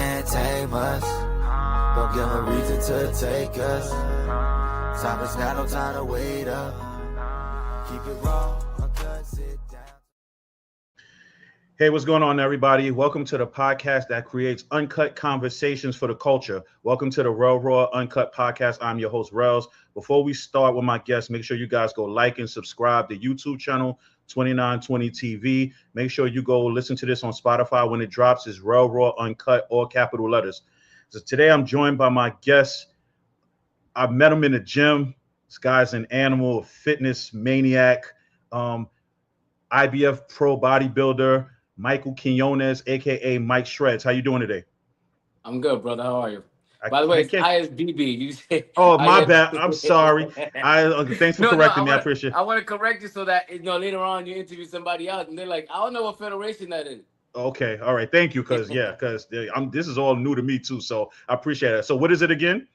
can't tame us. Don't give 'em a reason to take us. Time is now, no time to wait up. Keep it raw, uncut, sit down. Hey, what's going on, everybody? Welcome to the podcast that creates uncut conversations for the culture. Welcome to the Raw Uncut Podcast. I'm your host, Rels. Before we start with my guests, make sure you guys go like and subscribe to the YouTube channel, 2920 TV. Make sure you go listen to this on Spotify when it drops. It's Raw Uncut, all capital letters. So today I'm joined by my guest. I met him in the gym. This guy's an animal, fitness maniac, IBF pro bodybuilder, Michael Quinones, aka Mike Shreds. How you doing today? I'm good, brother. How are you? By the way, it's IFBB. You say, oh, my bad. I'm sorry. Thanks for correcting me. I appreciate it. I want to correct you so that later on you interview somebody else and they're like, I don't know what federation that is. Okay, all right. Thank you, because this is all new to me too. So I appreciate it. So what is it again?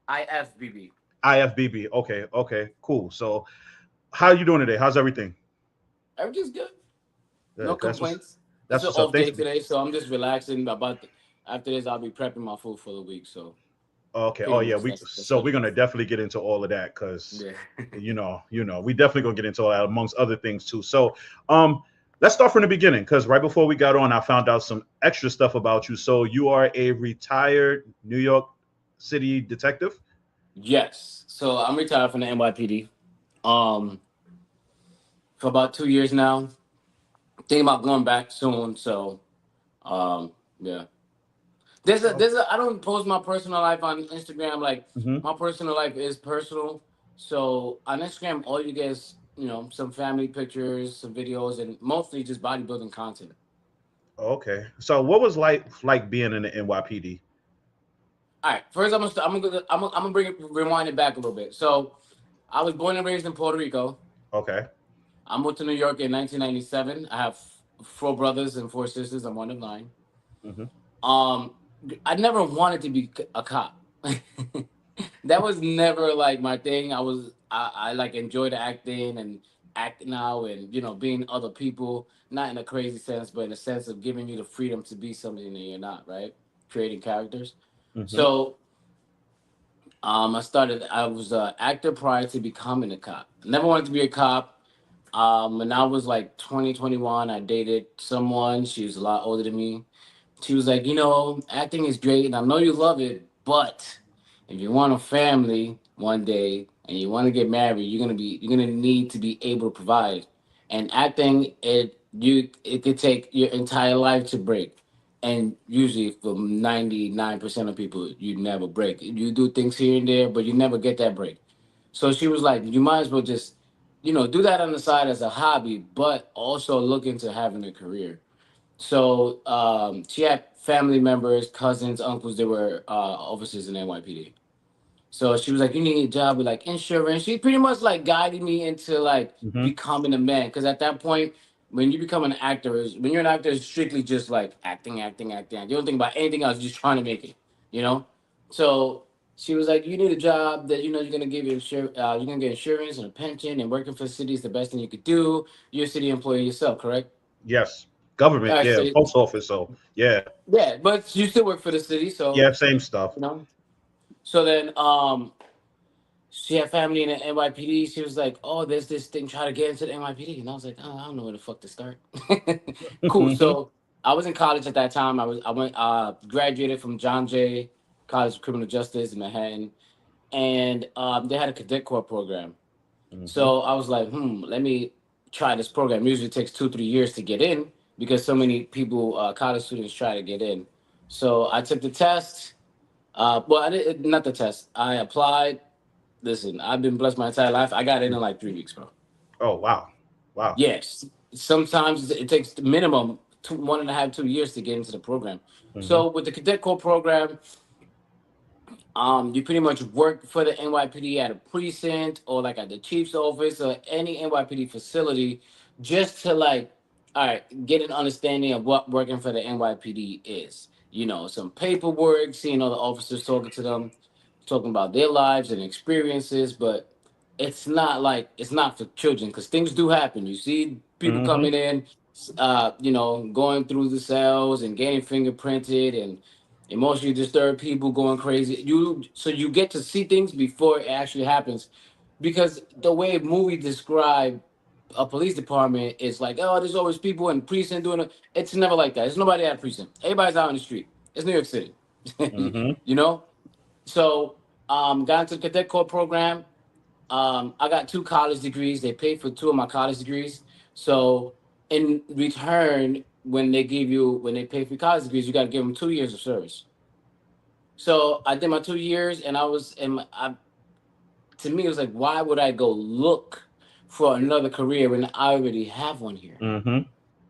IFBB. IFBB. Okay, cool. So how are you doing today? How's everything? Everything's good. Yeah, no complaints. That's it's an off day today, so I'm just relaxing. After this, I'll be prepping my food for the week. So okay. Oh yeah, we're gonna definitely get into all of that because you know, we definitely gonna get into all that amongst other things too. So let's start from the beginning, because right before we got on, I found out some extra stuff about you. So you are a retired New York City detective? Yes. So I'm retired from the NYPD. For about 2 years now. Thinking about going back soon. So yeah. There's a I don't post my personal life on Instagram. Like my personal life is personal. So on Instagram, all you get is, some family pictures, some videos, and mostly just bodybuilding content. Okay. So what was like being in the NYPD? All right. First, I'm gonna rewind it back a little bit. So I was born and raised in Puerto Rico. Okay. I moved to New York in 1997. I have 4 brothers and 4 sisters. I'm one of 9. I never wanted to be a cop. That was never like my thing. I like enjoyed acting and acting now and being other people, not in a crazy sense, but in a sense of giving you the freedom to be something that you're not, right? Creating characters. So I was an actor prior to becoming a cop. Never wanted to be a cop. When I was like 21, I dated someone. She was a lot older than me. She was like, acting is great, and I know you love it, but if you want a family one day and you want to get married, you're gonna need to be able to provide. And acting, it could take your entire life to break. And usually for 99% of people, you never break. You do things here and there, but you never get that break. So she was like, you might as well just, do that on the side as a hobby, but also look into having a career. So she had family members, cousins, uncles that were officers in NYPD. So she was like, you need a job with like insurance. She pretty much like guided me into like becoming a man. Because at that point, when you become an actor, when you're an actor, it's strictly just like acting. You don't think about anything else, just trying to make it, So she was like, you need a job that, you're going to give you you're going to get insurance and a pension, and working for the city is the best thing you could do. You're a city employee yourself, correct? Yes. Government, post office, so yeah. Yeah, but you still work for the city, so yeah, same stuff. So then she had family in the NYPD. She was like, oh, there's this thing, try to get into the NYPD. And I was like, oh, I don't know where the fuck to start. Cool. So I was in college at that time. I went graduated from John Jay College of Criminal Justice in Manhattan. And they had a cadet corps program. So I was like, let me try this program. Usually it takes 2-3 years to get in, because so many people, college students, try to get in. So I took the test. I didn't, not the test. I applied. Listen, I've been blessed my entire life. I got in like 3 weeks, bro. Oh, wow. Yes. Sometimes it takes the minimum 1.5, 2 years to get into the program. So with the Cadet Corps program, you pretty much work for the NYPD at a precinct or like at the chief's office or any NYPD facility, just to like, all right, get an understanding of what working for the NYPD is. Some paperwork, seeing other officers, talking to them, talking about their lives and experiences, but it's not for children, because things do happen. You see people coming in, going through the cells and getting fingerprinted, and emotionally disturbed people going crazy. You get to see things before it actually happens, because the way movie describe a police department is like, oh, there's always people in precinct doing it. It's never like that. There's nobody at precinct. Everybody's out in the street. It's New York City. Mm-hmm. You know. So got into the cadet corps program. I got 2 college degrees. They paid for 2 of my college degrees. So in return, when they pay for your college degrees, you got to give them 2 years of service. So I did my 2 years, and to me, it was like, why would I go look for another career when I already have one here? Mm-hmm.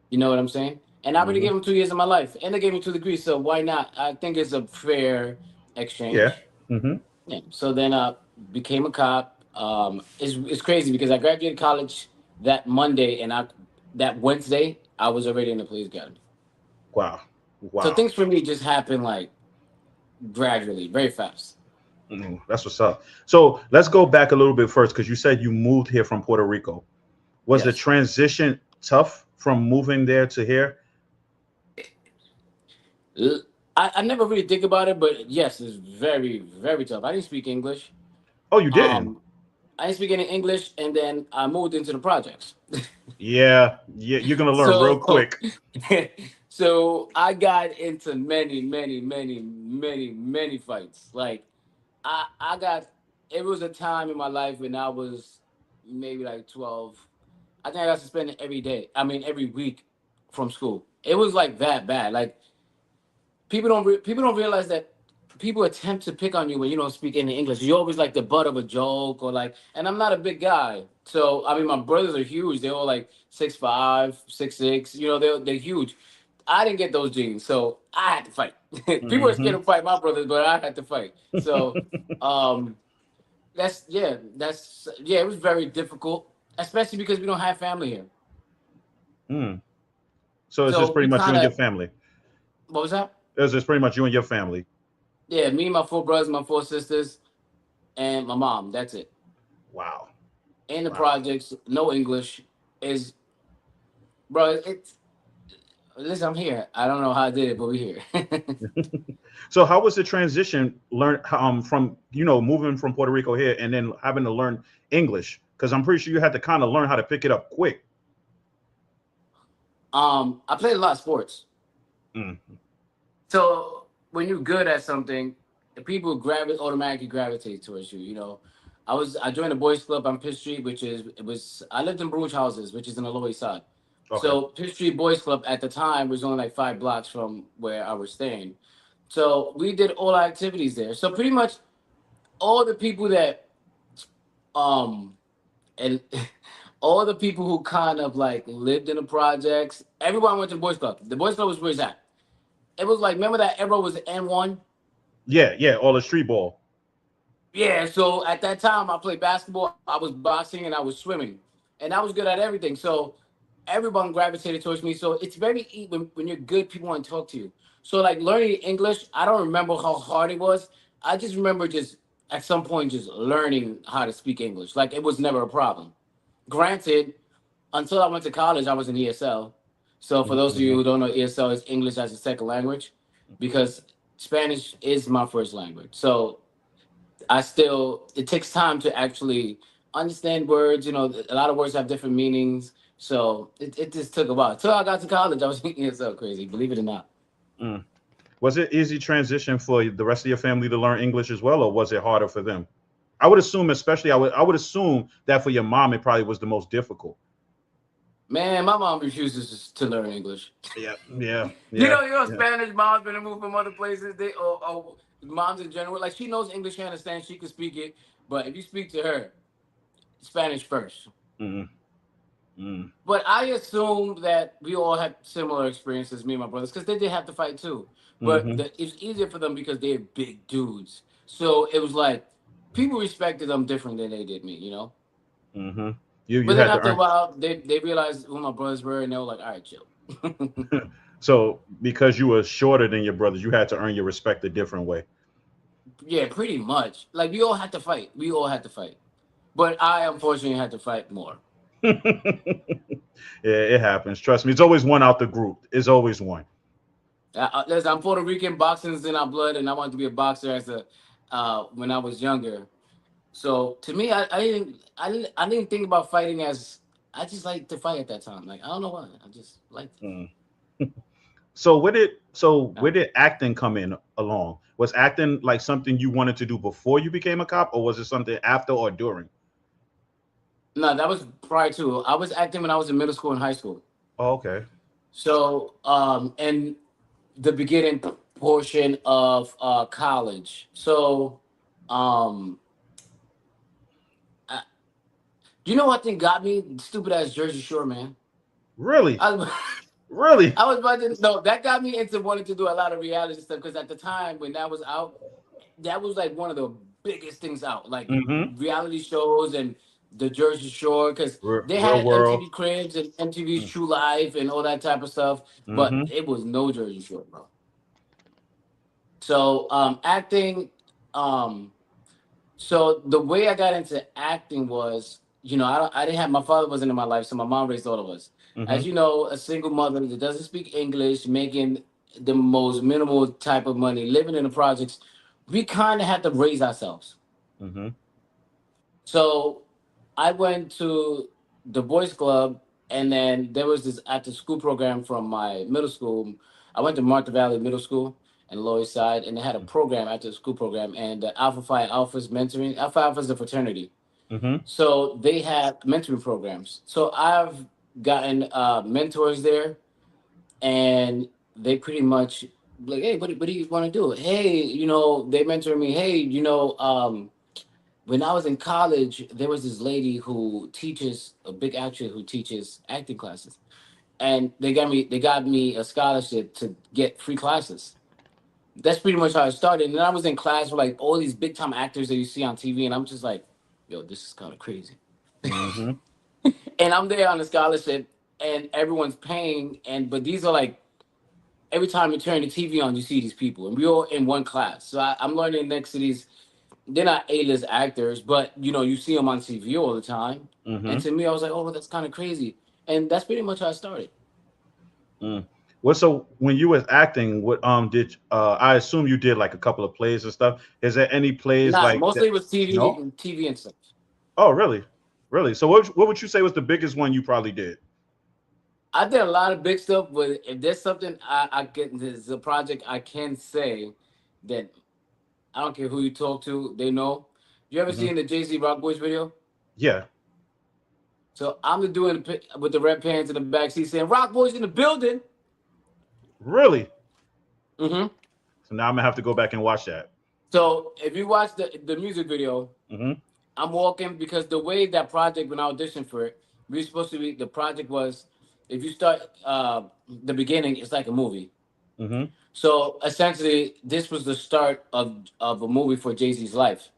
You know what I'm saying? And I already Mm-hmm. gave them 2 years of my life, and they gave me 2 degrees. So why not? I think it's a fair Yeah. exchange. Mm-hmm. Yeah. So then I became a cop. It's crazy because I graduated college that Monday, and that Wednesday I was already in the police academy. Wow. So Wow. things for me just happened like gradually, very fast. That's what's up. So let's go back a little bit first, because you said you moved here from Puerto Rico. Was the Yes. transition tough from moving there to here? I never really think about it, but yes, it's very, very tough. I didn't speak English. Oh, you didn't? Um, I didn't speak any English, and then I moved into the projects. Yeah. Yeah. You're gonna learn real So, quick. so I got into many, many, many, many, many fights. Like I got. It was a time in my life when I was maybe like 12. I think I got suspended every day. I mean, every week from school. It was like that bad. Like people don't realize that people attempt to pick on you when you don't speak any English. You're always like the butt of a joke, or like. And I'm not a big guy, so I mean my brothers are huge. They're all like 6'5", 6'6". You know, they're huge. I didn't get those genes, so I had to fight. People are scared Mm-hmm. to fight my brothers, but I had to fight. So um, that's it was very difficult, especially because we don't have family here. Mm. So it's just So pretty we much you kind and your of family. what was that? It's just pretty much you and your family. Yeah, me, my 4 brothers, my 4 sisters, and my mom. That's it. Wow. In the Wow. projects, no English is, bro. It's listen. I'm here. I don't know how I did it, but we're here. So how was the transition learn from moving from Puerto Rico here and then having to learn English? Because I'm pretty sure you had to kind of learn how to pick it up quick. I played a lot of sports, Mm. so when you're good at something, the people automatically gravitate towards you. You know, I joined a boys club on Pitt Street, I lived in Bruges Houses, which is in the Lower East Side. Okay. So Pitt Street Boys Club at the time was only like 5 blocks from where I was staying. So we did all our activities there. So pretty much all the people that um and all the people who kind of like lived in the projects, everyone went to the boys club. The boys club was where it's at. It was like, remember that era was N1? Yeah. Yeah. All the street ball. Yeah, so at that time I played basketball, I was boxing, and I was swimming. And I was good at everything. So everyone gravitated towards me. So it's very when you're good, people want to talk to you. So like learning English, I don't remember how hard it was. I just remember just at some point just learning how to speak English. Like it was never a problem. Granted, until I went to college, I was in ESL. So for those of you Mm-hmm. who don't know, ESL is English as a second language, because Spanish is my first language. So it takes time to actually understand words. You know, a lot of words have different meanings. So it just took a while. Until I got to college, I was thinking it's so crazy, believe it or not. Mm. Was it easy transition for the rest of your family to learn English as well, or was it harder for them? I would assume, especially, I would assume that for your mom, it probably was the most difficult. Man, my mom refuses to learn English. Yeah. Yeah. You Yeah. know, Yeah. Spanish moms been moved from other places. Or moms in general, like she knows English, she understands, she can speak it. But if you speak to her, Spanish first. Mm. Mm. But I assume that we all had similar experiences, me and my brothers, because they did have to fight too. But Mm-hmm. it's easier for them because they're big dudes. So it was like people respected them different than they did me, you know? Mm-hmm. You But then had to after a earn. while, they realized who my brothers were, and they were like, all right, chill. So because you were shorter than your brothers, you had to earn your respect a different way. Yeah, pretty much. Like, we all had to fight. We all had to fight. But I, unfortunately, had to fight more. Yeah, it happens. Trust me. It's always one out the group. It's always one. Listen, I'm Puerto Rican. Boxing is in our blood, and I wanted to be a boxer as a when I was younger. So to me, I didn't think about fighting as I just liked to fight at that time. Like I don't know why, I just liked it. Mm. So where Uh, did acting come in along? Was acting like something you wanted to do before you became a cop, or was it something after or during? No, that was prior to. I was acting when I was in middle school and high school. Oh, okay. So and the beginning portion of college. So um, I, you know what thing got me? Stupid ass Jersey Shore, man. Really? I was, Really? I was about to no, that got me into wanting to do a lot of reality stuff because at the time when that was out, that was like one of the biggest things out, like Mm-hmm. reality shows and the Jersey Shore, because they Real had world. MTV Cribs and MTV's True Life and all that type of stuff, but Mm-hmm. it was no Jersey Shore, bro. So acting, um, so the way I got into acting was, I didn't have my father wasn't in my life, so my mom raised all of us. As Mm-hmm. you know, a single mother that doesn't speak English, making the most minimal type of money, living in the projects, we kind of had to raise ourselves. Mm-hmm. So I went to the boys club, and then there was this after school program from my middle school. I went to Martha Valley Middle School and Lower Side, and they had a program after the school program, and the Alpha Phi Alphas mentoring. Alpha Alpha is a fraternity, Mm-hmm. so they had mentoring programs. So I've gotten mentors there, and they pretty much like, hey, what do you want to do? Hey, they mentor me. Hey, when I was in college, there was this lady who teaches a big actress who teaches acting classes, and they got me a scholarship to get free classes. That's pretty much how I started. And then I was in class with like all these big time actors that you see on TV, and I'm just like, yo, this is kind of crazy. Mm-hmm. And I'm there on a scholarship, and everyone's paying, and but these are like every time you turn the TV on, you see these people, and we're all in one class. So I'm learning next to these. They're not A-list actors, but you see them on TV all the time. And Mm-hmm. to me, I was like, oh, that's kind of crazy. And that's pretty much how I started. Mm. Well, so when you was acting, what did I assume you did like a couple of plays and stuff? Is there any plays Nah, like that? mostly with TV No. and TV and stuff. Oh, really? Really? So what would you say was the biggest one you probably did? I did a lot of big stuff, but if there's something I get, there's a project I can say that I don't care who you talk to, they know. You ever Mm-hmm. seen the Jay-Z Rock Boys video? Yeah. So I'm the doing with the red pants in the back seat saying Rock Boys in the building. Really? Hmm. So now I'm gonna have to go back and watch that. So if you watch the music video, Mm-hmm. I'm walking because the way that project when I auditioned for it, we were supposed to be the project was if you start the beginning, it's like a movie. Mm-hmm. So essentially, this was the start of a movie for Jay Z's life.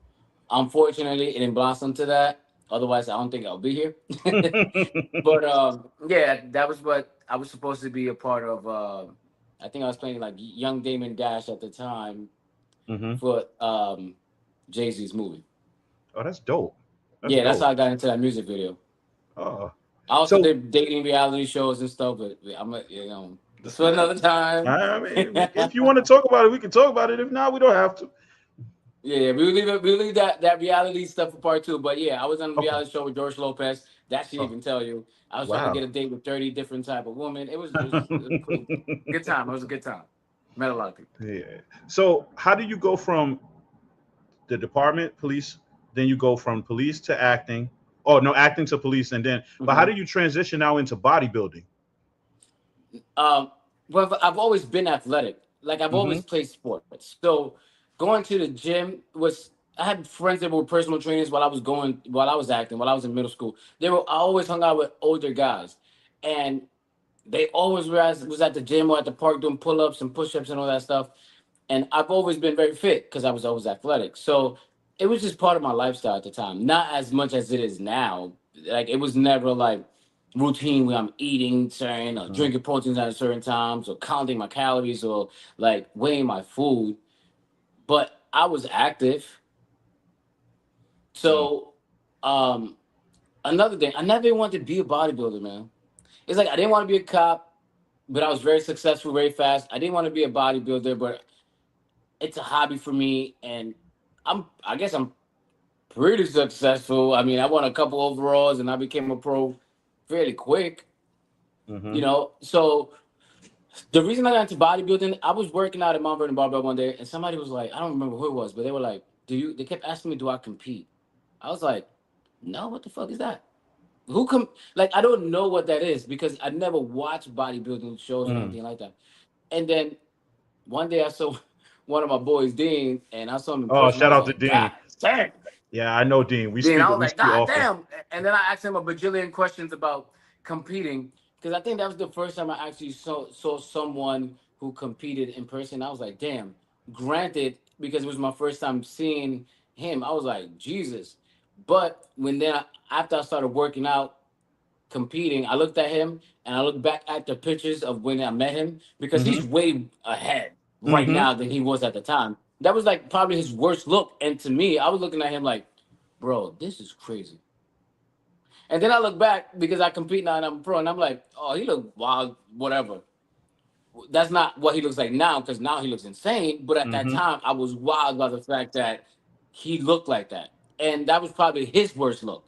Unfortunately, it didn't blossom to that. Otherwise, I don't think I'll be here. But yeah, that was what I was supposed to be a part of. I think I was playing like young Damon Dash at the time Mm-hmm. for Jay Z's movie. Oh, that's dope. That's Yeah, that's how dope. I got into that music video. Oh, I also so did dating reality shows and stuff, but that's for another time. I mean, if you Yeah, want to talk about it, we can talk about it. If not, we don't have to. we'll leave that reality stuff for part two. But yeah, I was on a Okay. reality show with George Lopez. That should Oh, even tell you. I was trying to wow. get a date with 30 different type of women. It was cool. Good time. It was a good time. Met a lot of people. Yeah. So, how do you go from the department, police, then you go from police to acting? Oh, no, acting to police, and then, but how Hmm. do you transition now into bodybuilding? Um, well, I've always been athletic. Like I've Mm-hmm. always played sports. So going to the gym was. I had friends that were personal trainers while I was acting, while I was in middle school. I always hung out with older guys, and they always was at the gym or at the park doing pull ups and push ups and all that stuff. And I've always been very fit because I was always athletic. So it was just part of my lifestyle at the time. Not as much as it is now. Like it was never like routine where I'm eating certain or Mm-hmm. drinking proteins at certain times or counting my calories or like weighing my food. But I was active. So another thing, I never wanted to be a bodybuilder, man. It's like I didn't want to be a cop. but I was very successful very fast. I didn't want to be a bodybuilder, but it's a hobby for me, and I guess I'm pretty successful. I mean, I won a couple overalls, and I became a pro fairly quick. Mm-hmm. So the reason I got into bodybuilding, I was working out at Mount Vernon Barbell one day, and somebody was like, I don't remember who it was, but they were like, "Do you?" They kept asking me, "Do I compete?" I was like, "No, what the fuck is that? Like, I don't know what that is because I never watched bodybuilding shows or Mm. anything like that." And then one day I saw one of my boys, Dean, and I saw him in Oh, person. I shout was out to like, Dean. God damn. Yeah, I know Dean. We Then speak I was we like, speak God often. damn. And then I asked him a bajillion questions about competing because I think that was the first time I actually saw someone who competed in person. I was like, damn. Granted, because it was my first time seeing him, I was like, Jesus. But after I started working out, competing, I looked at him and I looked back at the pictures of when I met him because Mm-hmm. he's way ahead right Mm-hmm. now than he was at the time. That was like probably his worst look. And to me, I was looking at him like, bro, this is crazy. And then I look back because I compete now and I'm a pro, and I'm like, oh, he look wild, whatever. That's not what he looks like now because now he looks insane. But at that Mm-hmm. time, I was wild by the fact that he looked like that. And that was probably his worst look.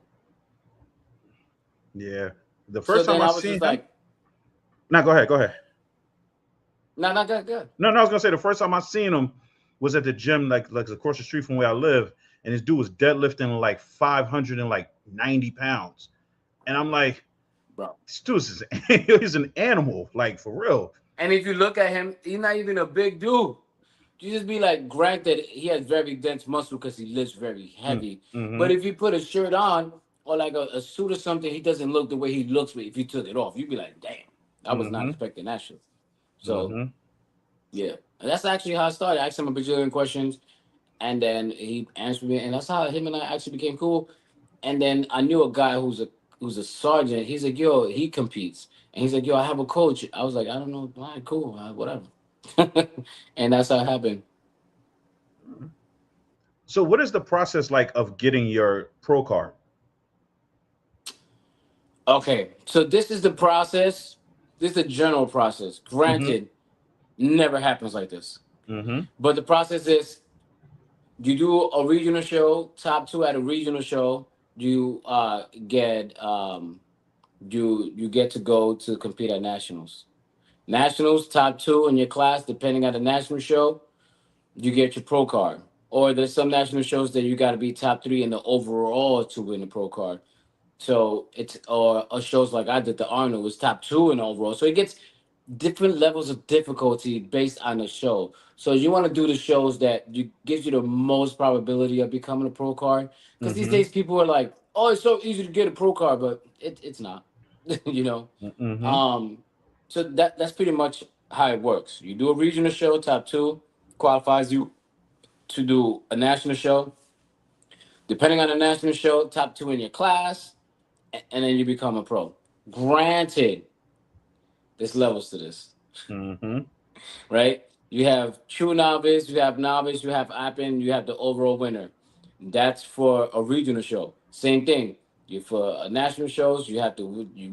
Yeah. The So first time then I I was just seen him. like, No, go ahead. Go ahead. no, not that good. No, I was gonna say the first time I seen him was at the gym, like across the street from where I live, and this dude was deadlifting like 590 pounds, and I'm like, Bro. this dude's he's an animal, like for real. And if you look at him, he's not even a big dude. You just be like, granted, he has very dense muscle because he lifts very heavy. Mm-hmm. But if you put a shirt on or like a suit or something, he doesn't look the way he looks if you took it off. You'd be like, damn, I was not Mm-hmm. expecting that shit. So, Mm-hmm. yeah. And that's actually how I started. I asked him a bajillion questions, and then he answered me, and that's how him and I actually became cool. And then I knew a guy who's a sergeant. He's like, yo, he competes, and he's like, yo, I have a coach. I was like, I don't know, all right, cool, whatever. And that's how it happened. So, what is the process like of getting your pro card? Okay, so this is the process. This is the general process. Mm-hmm. Granted, never happens like this, Mm-hmm. but the process is you do a regional show, top two at a regional show. You get you get to go to compete at nationals. Nationals, top two in your class, depending on the national show, you get your pro card. Or there's some national shows that you got to be top three in the overall to win the pro card. So it's or shows like I did, the Arnold was top two in overall. So it gets different levels of difficulty based on the show. So you want to do the shows that you gives you the most probability of becoming a pro card. Because these Mm-hmm. days people are like, oh, it's so easy to get a pro card, but it's not. you know. Mm-hmm. Um, so that's pretty much how it works. You do a regional show, top two qualifies you to do a national show. Depending on the national show, top two in your class, and then you become a pro. Granted, there's levels to this, Mm-hmm. right? You have true novice, you have appen, you have the overall winner. That's for a regional show. Same thing. You for national shows, you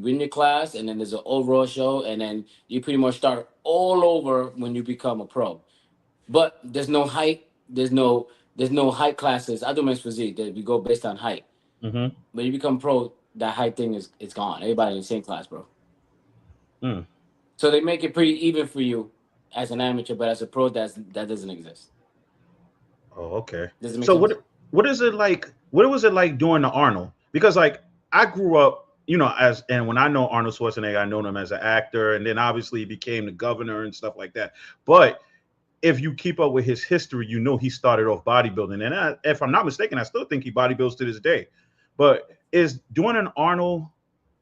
win your class, and then there's an overall show, and then you pretty much start all over when you become a pro. But there's no height. There's no height classes. I do men's physique that we go based on height. Mm-hmm. When you become pro, that height thing is it's gone. Everybody in the same class, bro. Mm. So they make it pretty even for you as an amateur, but as a pro, that doesn't exist. Oh, okay. Does it make So sense? what is it like? What was it like doing the Arnold? Because like I grew up, and when I know Arnold Schwarzenegger, I know him as an actor, and then obviously he became the governor and stuff like that. But if you keep up with his history, he started off bodybuilding, and if I'm not mistaken, I still think he bodybuilds to this day. But is doing an Arnold,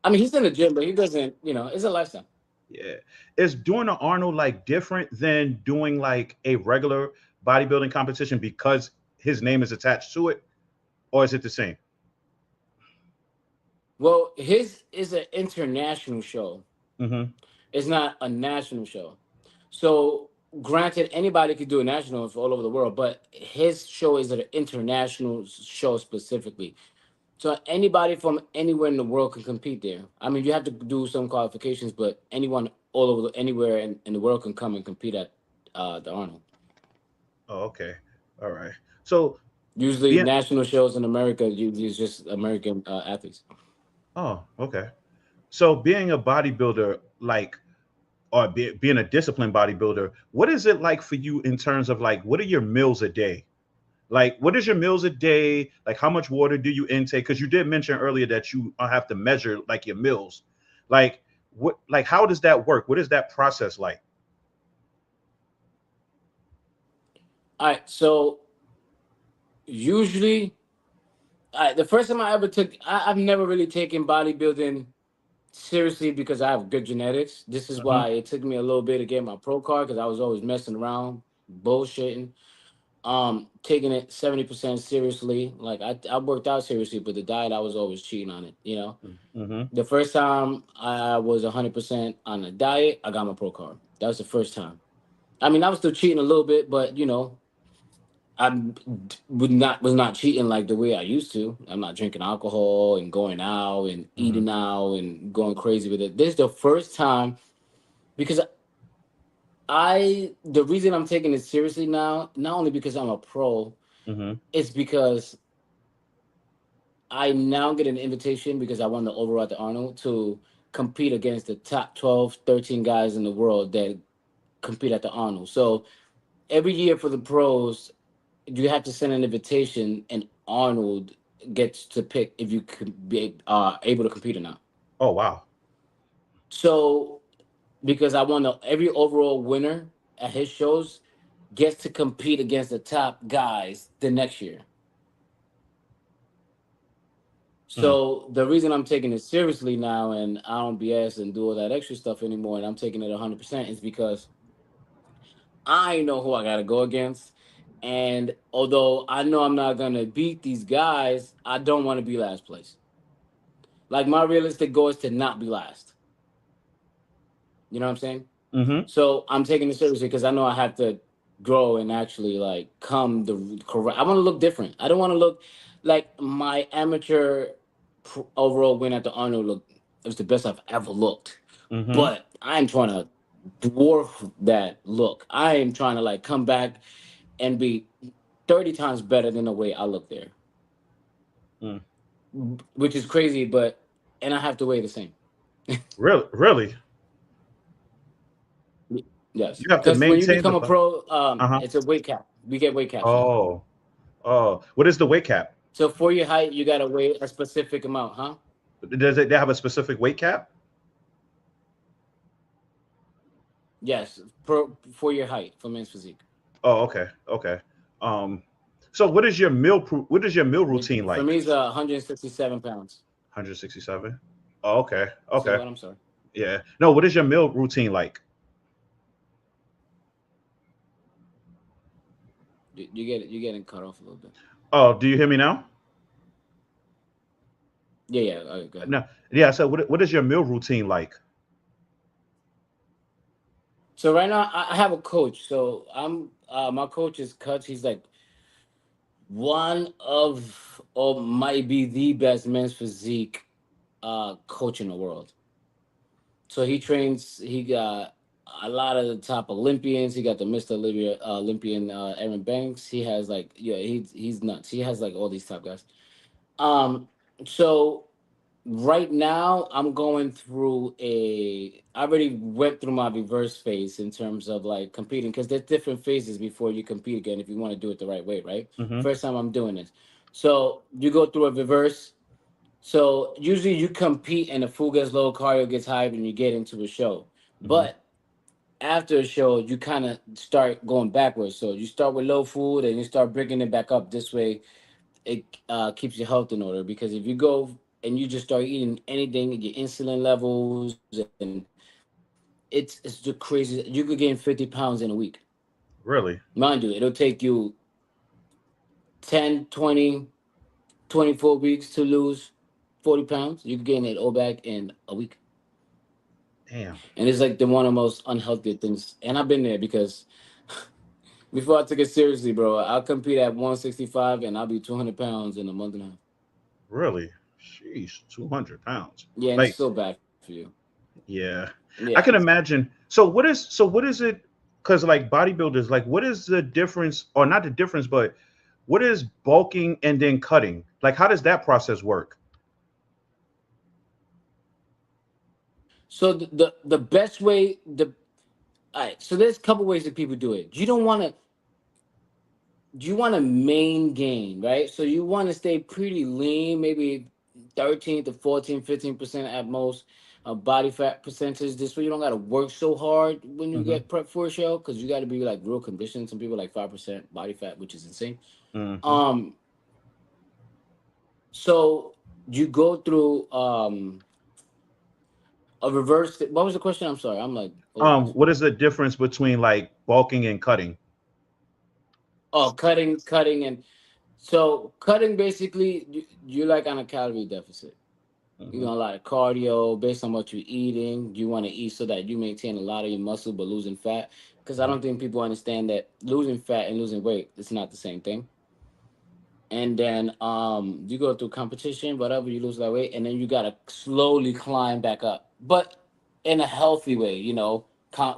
I mean, he's in the gym, but he doesn't. It's a lifestyle. yeah, is doing an Arnold like different than doing like a regular bodybuilding competition because his name is attached to it, or is it the same? Well, his is an international show. Mm-hmm. It's not a national show. So, granted, anybody could do a national for all over the world, but his show is an international show specifically. So anybody from anywhere in the world can compete there. I mean, you have to do some qualifications, but anyone all over anywhere in the world can come and compete at the Arnold. Oh, okay. All right. So Usually, being national shows in America usually is just American athletes. oh, okay. So being a bodybuilder, like being a disciplined bodybuilder, what is it like for you in terms of like what are your meals a day? Like, what is your meals a day? Like, how much water do you intake? Because you did mention earlier that you have to measure like your meals. Like, what? Like, how does that work? What is that process like? All right, so usually, the first time I ever took, I've never really taken bodybuilding seriously because I have good genetics. This is Hmm. why it took me a little bit to get my pro card because I was always messing around, bullshitting, taking it 70% seriously. Like I worked out seriously, but the diet I was always cheating on it. You know, Hmm. the first time I was 100% on the diet, I got my pro card. That was the first time. I mean, I was still cheating a little bit, but you know, I was not cheating like the way I used to. I'm not drinking alcohol and going out and Hmm. eating out and going crazy with it. This is the first time because the reason I'm taking it seriously now, not only because I'm a pro, Hmm. it's because I now get an invitation because I won the overall at the Arnold to compete against the top 12, 13 guys in the world that compete at the Arnold. So every year for the pros, you have to send an invitation, and Arnold gets to pick if you could be able to compete or not. Oh, wow. So because I won every overall winner at his shows gets to compete against the top guys the next year. Mm. So the reason I'm taking it seriously now and I don't BS and do all that extra stuff anymore and I'm taking it 100% is because I know who I got to go against. And although I know I'm not going to beat these guys, I don't want to be last place. Like my realistic goal is to not be last. You know what I'm saying? Hmm. So I'm taking it seriously because I know I have to grow and actually like come the correct. I want to look different. I don't want to look like my amateur overall win at the Arnold look. It was the best I've ever looked. Hmm. But I'm trying to dwarf that look. I am trying to like come back and be 30 times better than the way I look there, Mm. which is crazy. But and I have to weigh the same. Really, really, Yes, you have to because when you maintain become the. a pro, Uh-huh. it's a weight cap. We get weight caps now. Oh, oh. What is the weight cap? So for your height, you gotta weigh a specific amount, huh? Does it they have a specific weight cap? Yes, for your height for men's physique. Oh, okay, okay. Um, so what is your meal routine For like? me, it's 167 pounds. 167. Oh, okay, Say okay, what? I'm sorry. yeah. No, what is your meal routine like? You get it. You're getting cut off a little bit. Oh, do you hear me now? Yeah, yeah. All right, go ahead. No, yeah. So what is your meal routine like? So right now, I have a coach. So I'm my coach is Cuts. He's like one of or might be the best men's physique coach in the world. So he trains. He got a lot of the top Olympians. He got the Mr. Olympian Aaron Banks. He has like yeah, he's nuts. He has like all these top guys. Um, so right now I'm going through I already went through my reverse phase in terms of like competing because there's different phases before you compete again if you want to do it the right way, right? Mm-hmm. First time I'm doing this. So you go through a reverse. So usually you compete and the food gets low, cardio gets high when you get into a show. Mm-hmm. But after a show, you kind of start going backwards. So you start with low food and you start bringing it back up. This way, it keeps your health in order. Because if you go and you just start eating anything, your insulin levels and it's the craziest. You could gain 50 pounds in a week. Really? Mind you, it'll take you 10, 20, 24 weeks to lose 40 pounds. You can gain it all back in a week. Damn. And it's like the one of the most unhealthy things. And I've been there because before I took it seriously, bro, I'll compete at 165 and I'll be 200 pounds in a month and a half. Really? Sheesh, 200 pounds. Yeah, and it's Like, so bad for you. yeah. I Yeah. can imagine. So what is it? Because like bodybuilders, like what is the difference, or not the difference, but what is bulking and then cutting? Like how does that process work? So the best way the all right. So there's a couple ways that people do it. You want to main gain, right? So you want to stay pretty lean, maybe 13 to 14, 15% at most body fat percentage. This way you don't got to work so hard when you Mm-hmm. get prep for a show, because you got to be like real conditioned. Some people like 5% body fat, which is insane. Mm-hmm. Um, so you go through a reverse. What was the question? I'm sorry. I'm like all over this. What is the difference between like bulking and cutting? Oh, cutting, and so cutting basically you're like on a calorie deficit. You Mm-hmm. know, a lot of cardio based on what you're eating. You want to eat so that you maintain a lot of your muscle but losing fat. Because I don't think people understand that losing fat and losing weight is not the same thing. And then you go through competition, whatever, you lose that weight, and then you gotta slowly climb back up. But in a healthy way,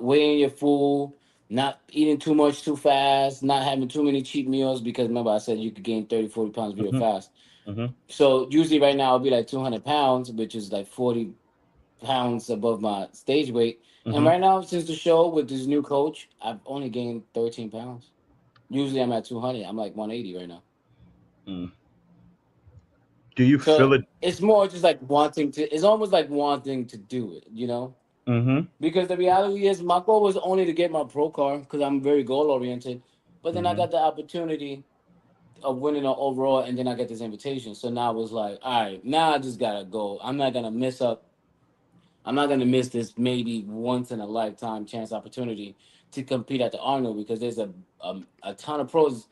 weighing your food, not eating too much too fast, not having too many cheap meals, because remember I said you could gain 30, 40 pounds real Mm-hmm. fast. Mm-hmm. So usually right now I'll be like 200 pounds, which is like 40 pounds above my stage weight. And Mm-hmm. right now, since the show with this new coach, I've only gained 13 pounds. Usually I'm at 200. I'm like 180 right now. Mm. Do you feel So it? it's more just like wanting to, it's almost like wanting to do it. Mm-hmm. Because the reality is my goal was only to get my pro card because I'm very goal oriented. But then I Mm-hmm. got the opportunity of winning an overall, and then I get this invitation. So now it was like, all right, now I just gotta go. I'm not gonna miss this maybe once in a lifetime chance opportunity to compete at the Arnold, because there's a ton of pros.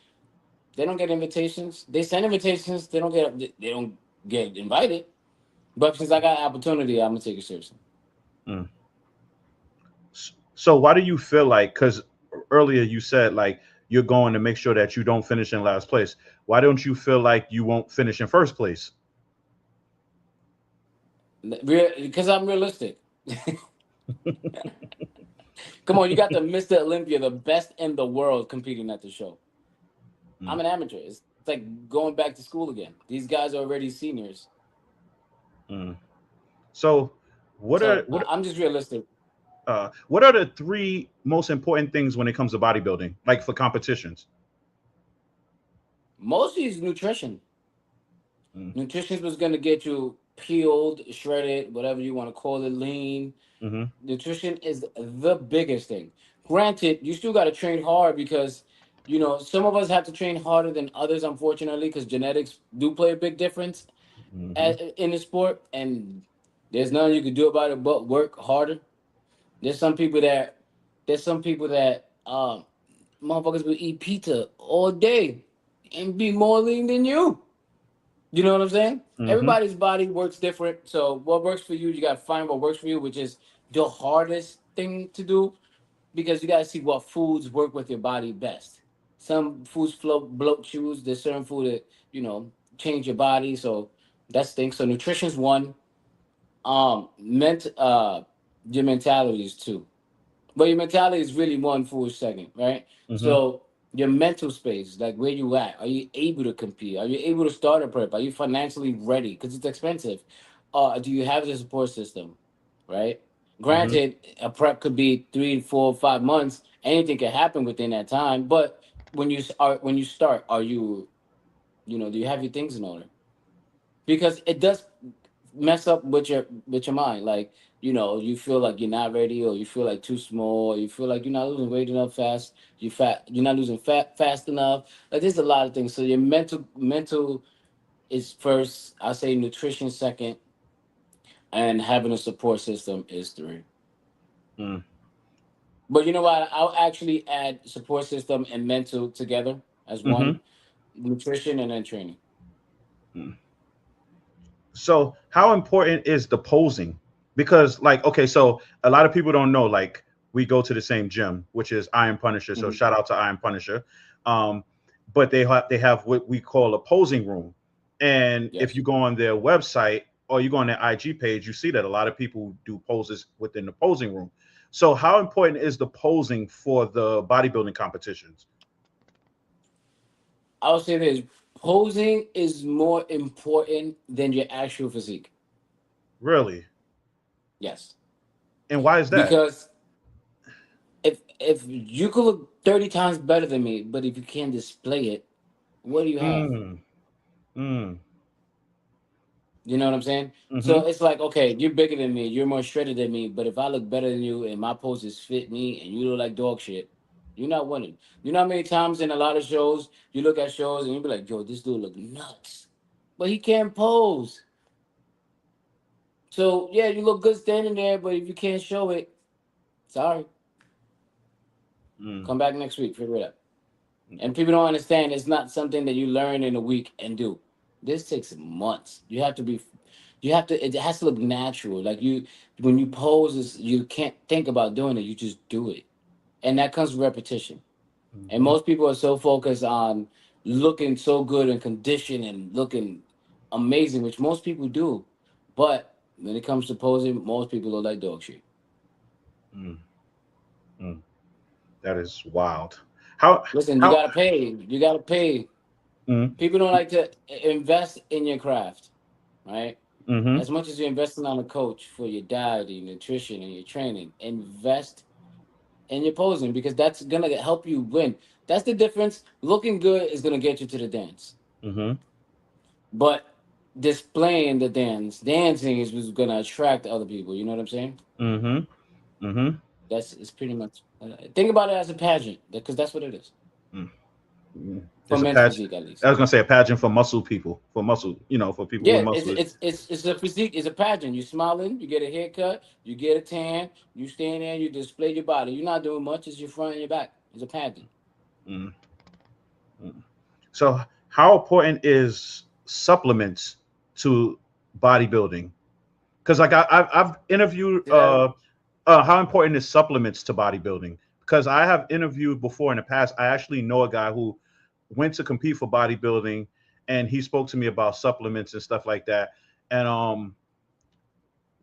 They don't get invitations. They send invitations. They don't get invited. But since I got an opportunity, I'm gonna take it seriously. Mm. So why do you feel like? Because earlier you said like you're going to make sure that you don't finish in last place. Why don't you feel like you won't finish in first place? Because I'm realistic. Come on, you got the Mr. Olympia, the best in the world, competing at the show. Mm. I'm an amateur. It's like going back to school again. These guys are already seniors. Mm. So what are So I'm just realistic. what are the three most important things when it comes to bodybuilding, like for competitions? Mostly is nutrition. Mm. Nutrition was gonna get you peeled, shredded, whatever you want to call it, lean. Mm-hmm. Nutrition is the biggest thing. Granted, you still got to train hard, because some of us have to train harder than others, unfortunately, because genetics do play a big difference Mm-hmm. in the sport, and there's nothing you can do about it but work harder. There's some people that motherfuckers will eat pizza all day and be more lean than you. You know what I'm saying? Mm-hmm. Everybody's body works different. So what works for you, you gotta find what works for you, which is the hardest thing to do, because you gotta see what foods work with your body best. Some foods bloat you. There's certain food that change your body. So that's the thing. So nutrition's one. Ment Your mentality is two. But your mentality is really one full second, right? Mm-hmm. So your mental space, like where you at? Are you able to compete? Are you able to start a prep? Are you financially ready? Because it's expensive. Do you have the support system, right? Mm-hmm. Granted, a prep could be 3, 4, 5 months. Anything can happen within that time. But when you start, do you have your things in order? Because it does mess up with your mind. Like, you feel like you're not ready, or you feel like too small, or you feel like you're not losing weight enough fast. You're not losing fat fast enough. Like, there's a lot of things. So your mental is first. I say nutrition second, and having a support system is three. Mm. But you know what? I'll actually add support system and mental together as Mm-hmm. one. Nutrition and then training. Mm. So how important is the posing? Because like, okay, so a lot of people don't know, like we go to the same gym, which is Iron Punisher. So Mhm. shout out to Iron Punisher. Um, but they have what we call a posing room. And if Yes. you go on their website, or you go on their IG page, you see that a lot of people do poses within the posing room. So how important is the posing for the bodybuilding competitions? I would say this: posing is more important than your actual physique. Really? Yes, And why is that? because if you could look 30 times better than me, but if you can't display it, what do you have? Mm, mm, You know what I'm saying? mm-hmm, So it's like, okay, you're bigger than me, you're more shredded than me, but if I look better than you and my poses fit me and you look like dog shit, you're not winning. You know how many times in a lot of shows you look at shows and you be like, yo, this dude look nuts, but he can't pose. So yeah, you look good standing there, but if you can't show it, sorry, mm, come back next week, figure it out. And people don't understand it's not something that you learn in a week and do. This takes months. You have to, it has to look natural. Like you, when you pose, you can't think about doing it. You just do it. And that comes with repetition. And mm-hmm, most people are so focused on looking so good and conditioned and looking amazing, which most people do. But when it comes to posing, most people look like dog shit. mm, mm. That is wild. How Listen, you how gotta pay. You gotta pay. mm, People don't like to invest in your craft, right? mm-hmm, As much as you're investing on a coach for your diet, your nutrition, and your training, invest in your posing because that's gonna help you win. That's the difference. Looking good is gonna get you to the dance, mm-hmm, but displaying the dancing is what's gonna attract other people. You know what I'm saying? mm-hmm, mm-hmm. That's it's pretty much. Think about it as a pageant because that's what it is Mm, mm. for It's a men's pageant. physique at I least. was gonna say a pageant for muscle people, for muscle, for people with Yeah, it's muscle. it's it's it's a physique. It's a pageant. You smiling, you get a haircut, you get a tan, you stand there, and you display your body. You're not doing much. It's your front and your back. It's a pageant. Mm, mm. So how important is supplements to bodybuilding? Because like I've interviewed See that? how important is supplements to bodybuilding? Because I have interviewed before in the past. I actually know a guy who went to compete for bodybuilding, and he spoke to me about supplements and stuff like that. And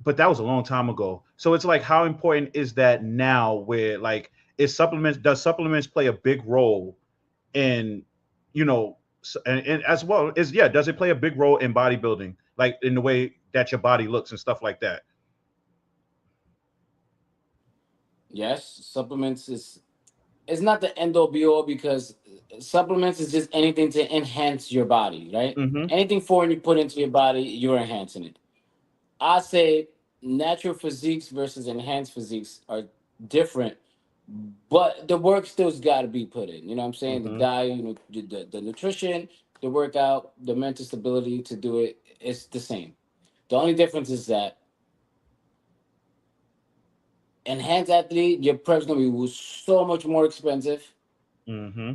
but that was a long time ago. So it's like, how important is that now? Where like, is supplements does supplements play a big role in, and as well is yeah, does it play a big role in bodybuilding, like in the way that your body looks and stuff like that? Yes, supplements is it's not the end all be all because supplements is just anything to enhance your body, right? Mm-hmm. Anything foreign you put into your body, you're enhancing it. I say natural physiques versus enhanced physiques are different, but the work still's got to be put in. You know what I'm saying? The Mm-hmm. diet, the nutrition, the workout, the mental stability to do it, it's the same. The only difference is that enhanced athlete, your prep's gonna be so much more expensive. Mm-hmm.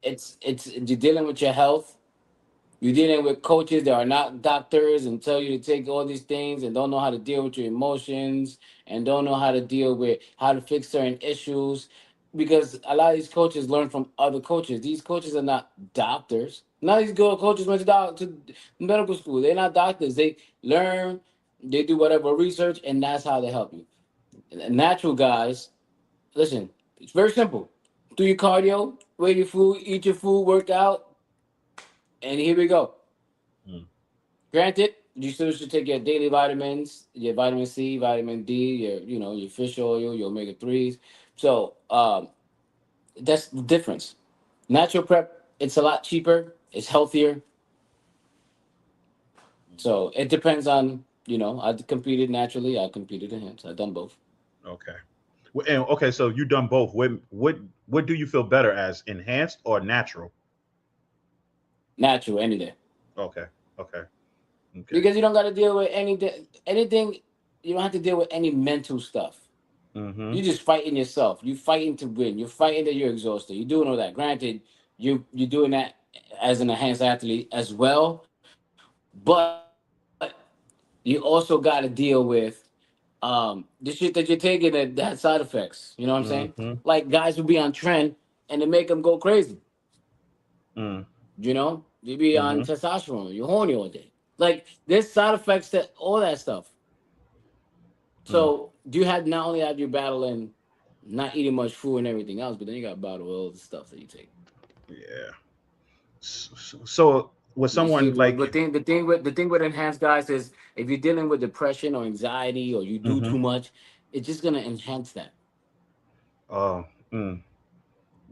It's you're dealing with your health. You're dealing with coaches that are not doctors and tell you to take all these things and don't know how to deal with your emotions and don't know how to deal with how to fix certain issues. Because a lot of these coaches learn from other coaches. These coaches are not doctors. None of these good coaches went to medical school. They're not doctors. They learn, they do whatever research, and that's how they help you. Natural guys, listen, it's very simple. Do your cardio, weigh your food, eat your food, work out, and here we go. Mm. Granted, you still should take your daily vitamins, your vitamin C, vitamin D, your fish oil, your omega threes. So that's the difference. Natural prep, it's a lot cheaper, it's healthier. So it depends on I competed naturally, I competed in him, so I've done both. Okay. And okay, so you done both. What do you feel better as, enhanced or natural? Natural any day. Okay. Okay. Okay. Because you don't got to deal with anything. You don't have to deal with any mental stuff. Mm-hmm. You're just fighting yourself. You're fighting to win. You're fighting that you're exhausted. You're doing all that. Granted, you're doing that as an enhanced athlete as well, but you also got to deal with the shit that you're taking that had side effects. You know what I'm saying? Mm-hmm. Like guys will be on trend and it make them go crazy. Mm. You be on Mm-hmm. testosterone. You're horny all day. Like there's side effects to all that stuff. So do you have not only have you battling not eating much food and everything else, but then you got to battle all the stuff that you take. Yeah. So with You see, someone like, the thing with enhanced guys is if you're dealing with depression or anxiety or you do mm-hmm, too much, it's just gonna enhance that. uh, mm,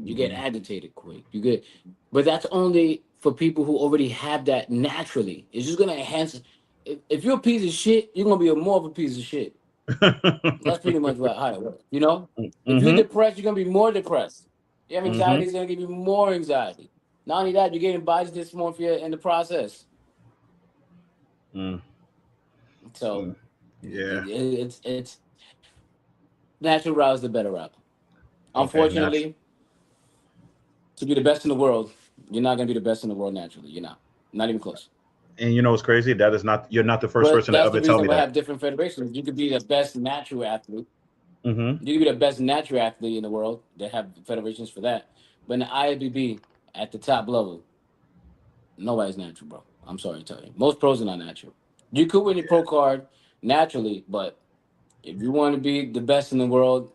You get mm, agitated quick. You get, but that's only for people who already have that naturally. It's just gonna enhance. If you're a piece of shit, you're gonna be more of a piece of shit. That's pretty much how it works. You know, if you're mm-hmm, depressed, you're gonna be more depressed. You have mm-hmm, anxiety, it's gonna give you more anxiety. Not only that, you're getting body dysmorphia in the process. mm, So mm. Yeah. it's natural route is the better route. Okay. Natural. Unfortunately, to be the best in the world, you're not gonna be the best in the world naturally. You're not even close. And you know what's crazy? That is not. You're not the first But person to that's the ever tell reason me we that. have different federations. You could be the best natural athlete. Mm-hmm. You could be the best natural athlete in the world. They have federations for that. But in the IFBB at the top level, nobody's natural, bro. I'm sorry to tell you. Most pros are not natural. You could win your pro card naturally, but if you want to be the best in the world,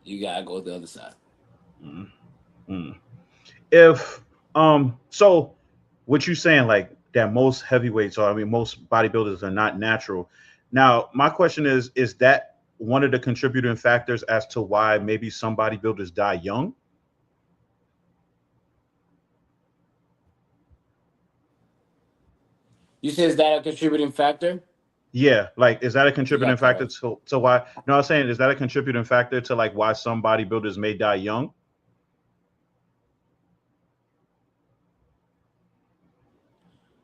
you gotta go the other side. Mm. If so what you saying, like that most heavyweights, or I mean most bodybuilders are not natural. Now my question is that one of the contributing factors as to why maybe some bodybuilders die young? You say is that a contributing factor? Yeah, like is that a You contributing got cut factor off. to why, no, I'm saying, is that a contributing factor to like why some bodybuilders may die young?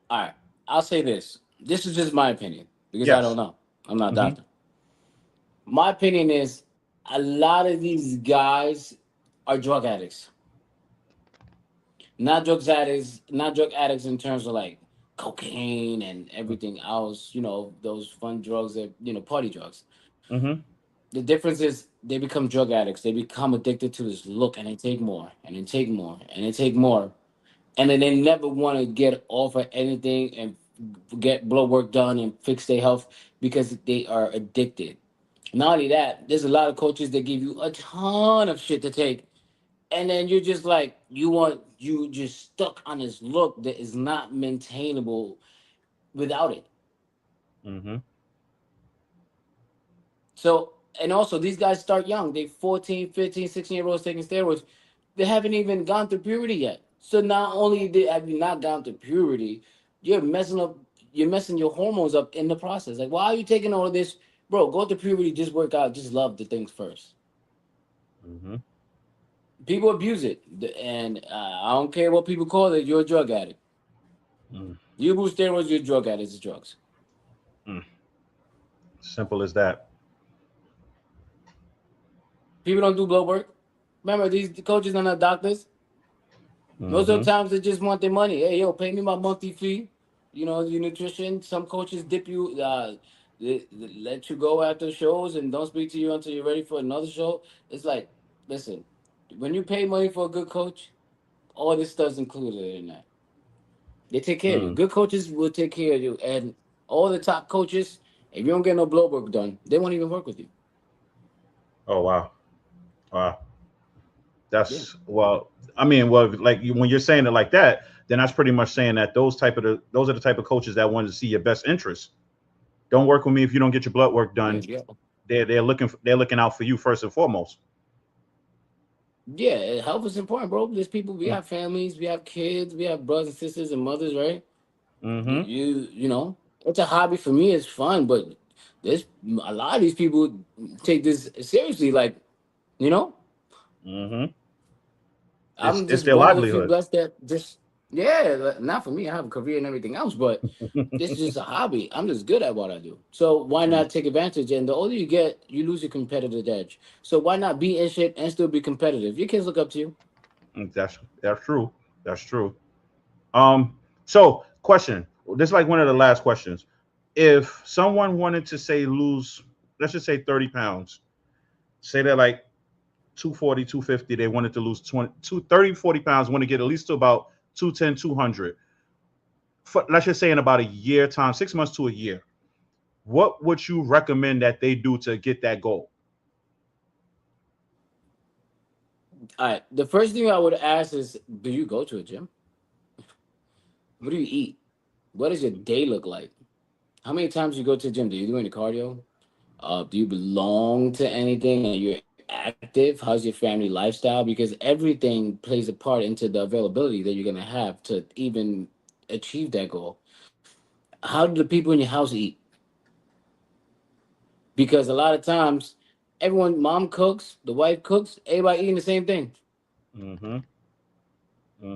All right. I'll say this. This is just my opinion because I don't Yes. know. I'm not a Mm-hmm. doctor. My opinion is a lot of these guys are drug addicts. Not drug addicts in terms of like cocaine and everything else, those fun drugs that, party drugs. Mm-hmm. The difference is they become drug addicts. They become addicted to this look and they take more and they take more and they take more. And then they never want to get off of anything and get blood work done and fix their health because they are addicted. Not only that, there's a lot of coaches that give you a ton of shit to take, and then you're just like you just stuck on this look that is not maintainable without it. Mm-hmm. So, and also these guys start young. They 14, 15, 16-year olds taking steroids. They haven't even gone through puberty yet. So not only have you not gone through puberty, you're messing up you're messing your hormones up in the process. Like, why are you taking all of this? Bro, go through puberty, just work out, just love the things first. Mm-hmm. People abuse it, and I don't care what people call it. You're a drug addict. Mm. You abuse steroids, you're a drug addict. It's drugs. Mm. Simple as that. People don't do blood work. Remember, these coaches are not doctors. Most of Mm-hmm. the times they just want their money. Hey, yo, pay me my monthly fee. Your nutrition. Some coaches dip you, they let you go after shows and don't speak to you until you're ready for another show. It's like, listen, when you pay money for a good coach, all this stuff's included in that. They take care of you. Mm. Good coaches will take care of you. And all the top coaches, if you don't get no blood work done, they won't even work with you. Oh wow. Wow. Yeah. That's, well, I mean, well, like when you're saying it like that, then that's pretty much saying that those are the type of coaches that want to see your best interests. Don't work with me if you don't get your blood work Yeah. done. Yeah. They're looking out for you first and foremost. Yeah. Health is important, bro. There's people, we Mm. have families, we have kids, we have brothers and sisters and mothers, right? Mm-hmm. It's a hobby for me. It's fun, but there's a lot of these people take this seriously. Like, you know, Mm-hmm. It's I'm it's just their one of the few livelihood. blessed that just, yeah, like, not for me. I have a career and everything else, but this is just a hobby. I'm just good at what I do. So why Mm. not take advantage? And the older you get, you lose your competitive edge. So why not be in shape and still be competitive? Your kids look up to you. That's true. That's true. So question. This is like one of the last questions. If someone wanted to say lose, let's just say 30 pounds, say they're like 240, 250, they wanted to lose 20, 30, 40 pounds, want to get at least to about 210, 200. let's just say in about a year time, 6 months to a year, what would you recommend that they do to get that goal? All right. The first thing I would ask is, do you go to a gym? What do you eat? What does your day look like? How many times you go to the gym? Do you do any cardio? Do you belong to anything? Are you active? How's your family lifestyle? Because everything plays a part into the availability that you're gonna have to even achieve that goal. How do the people in your house eat? Because a lot of times, everyone, mom cooks, the wife cooks, everybody eating the same thing. Mm-hmm.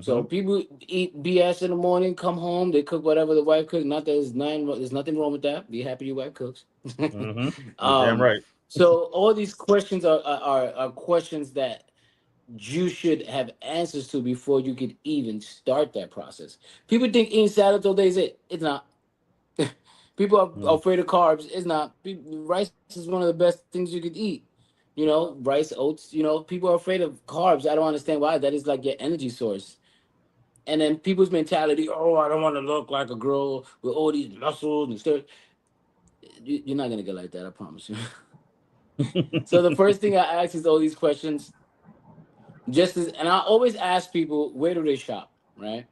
So Mm-hmm. people eat BS in the morning, come home, they cook whatever the wife cooks. Not that there's nothing wrong with that. Be happy your wife cooks. Mm-hmm. You're damn um, right. so all these questions are questions that you should have answers to before you could even start that process. People think eating salads all day is it. It's not. People are Mm-hmm. afraid of carbs. It's not. Rice is one of the best things you could eat. You know, rice, oats. You know, people are afraid of carbs. I don't understand why. That is like your energy source. And then people's mentality, oh, I don't want to look like a girl with all these muscles and stuff. You're not gonna get like that, I promise you. So the first thing I ask is all these questions, and I always ask people, where do they shop, right?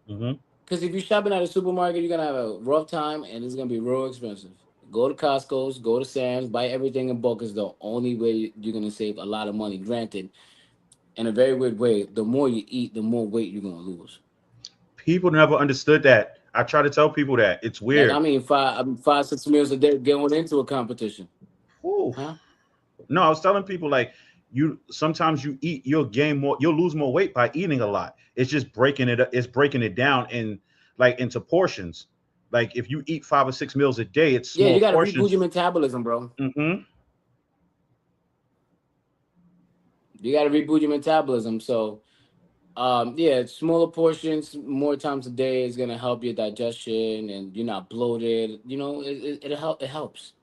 Mm-hmm. Because if you're shopping at a supermarket, you're gonna have a rough time, and it's gonna be real expensive. Go to Costco's, go to Sam's, buy everything in bulk is the only way you're gonna save a lot of money. Granted, in a very weird way, the more you eat, the more weight you're gonna lose. People never understood that. I try to tell people that it's Like weird. five, 6 meals a day going into a competition, Whew. huh? No, I was telling people like you sometimes you eat, you'll gain more, you'll lose more weight by eating a lot. It's just breaking it up, it's breaking it down in like into portions. Like if you eat 5 or 6 meals a day, it's Yeah, small you got to reboot portions. your metabolism, bro. Mm-hmm. You got to reboot your metabolism. So, yeah, smaller portions, more times a day is gonna help your digestion, and you're not bloated. You know, it helps.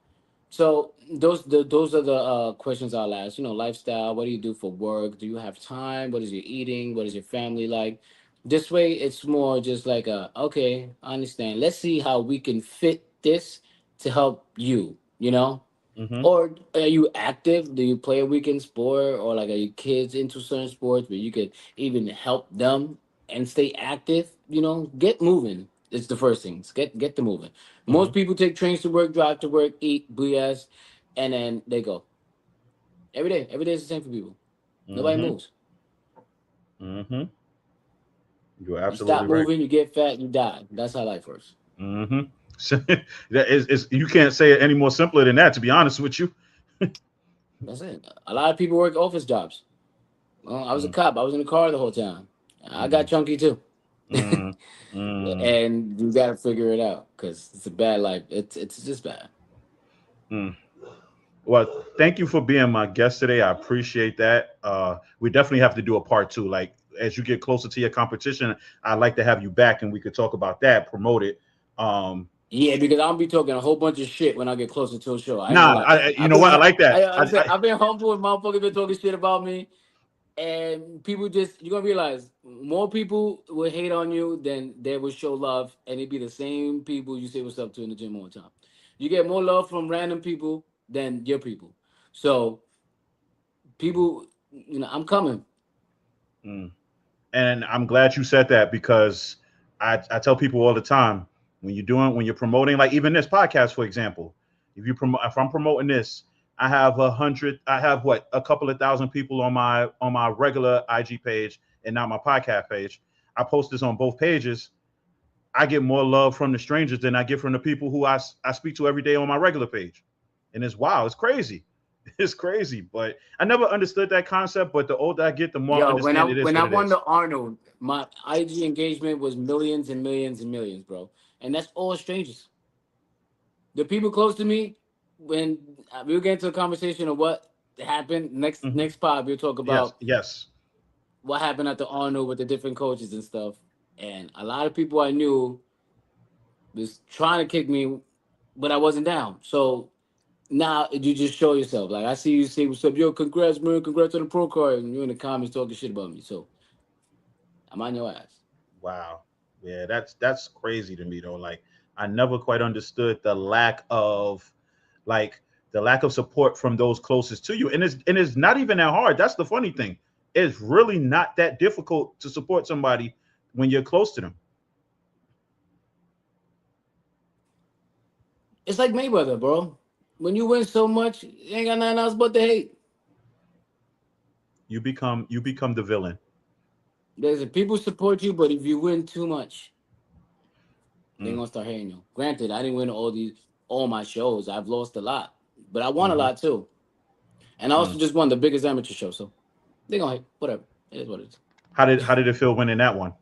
So those are the questions I'll ask. You know, lifestyle. What do you do for work? Do you have time? What is your eating? What is your family like? This way, it's more just like okay, I understand. Let's see how we can fit this to help you. You know, Mm-hmm. or are you active? Do you play a weekend sport, or like are your kids into certain sports where you could even help them and stay active? You know, get moving. It's the first thing. Get to moving. Mm-hmm. Most people take trains to work, drive to work, eat BS, and then they go every day. Every day is the same for people. Nobody Mm-hmm. moves. Mm-hmm. You're You stop absolutely right. moving, you get fat, you die. That's how life works. Mm-hmm. So, that is you can't say it any more simpler than that, to be honest with you. That's it. A lot of people work office jobs. Well, I was a cop. I was in the car the whole time. I Mm-hmm. got chunky too. Mm-hmm. And you got to figure it out because it's a bad life. It's just bad. Mm. Well, thank you for being my guest today. I appreciate that. We definitely have to do a part two. Like as you get closer to your competition, I'd like to have you back and we could talk about that, promote it. Um, Yeah, because I'll be talking a whole bunch of shit when I get closer to a show. I ain't gonna nah, lie. you know what? I like that. I've been humble and motherfuckers been talking shit about me, and people just you're gonna realize more people will hate on you than they will show love, and it be the same people you say what's up to in the gym all the time. You get more love from random people than your people. So people, I'm coming. Mm. And I'm glad you said that because I tell people all the time when you're promoting, like even this podcast, for example, if I'm promoting this, I have what, a couple of thousand people on my regular IG page and not my podcast page. I post this on both pages. I get more love from the strangers than I get from the people who I speak to every day on my regular page. And it's wow, it's crazy. It's crazy. But I never understood that concept. But the older I get, the more I Yo, understand it is when what I it won is. the Arnold, my IG engagement was millions and millions and millions, bro. And that's all strangers. The people close to me, when we'll get into a conversation of what happened Hmm. next pod, we'll talk Yes, about yes. what happened at the Arnold with the different coaches and stuff. And a lot of people I knew was trying to kick me, but I wasn't down. So now you just show yourself. Like I see you say what's up, yo, congrats, man, congrats on the pro card, and you're in the comments talking shit about me. So I'm on your ass. Wow. Yeah, that's crazy to me though. Like I never quite understood the lack of like the lack of support from those closest to you. And it's not even that hard. That's the funny thing. It's really not that difficult to support somebody when you're close to them. It's like Mayweather, bro. When you win so much, you ain't got nothing else but to hate. You become the villain. There's people support you, but if you win too much, they Mm, gonna start hating you. Granted, I didn't win all my shows. I've lost a lot, but I won a mm-hmm, lot too. And I mm. also just won the biggest amateur show, so they gonna hate. Whatever. It is what it is. How did it feel winning that one?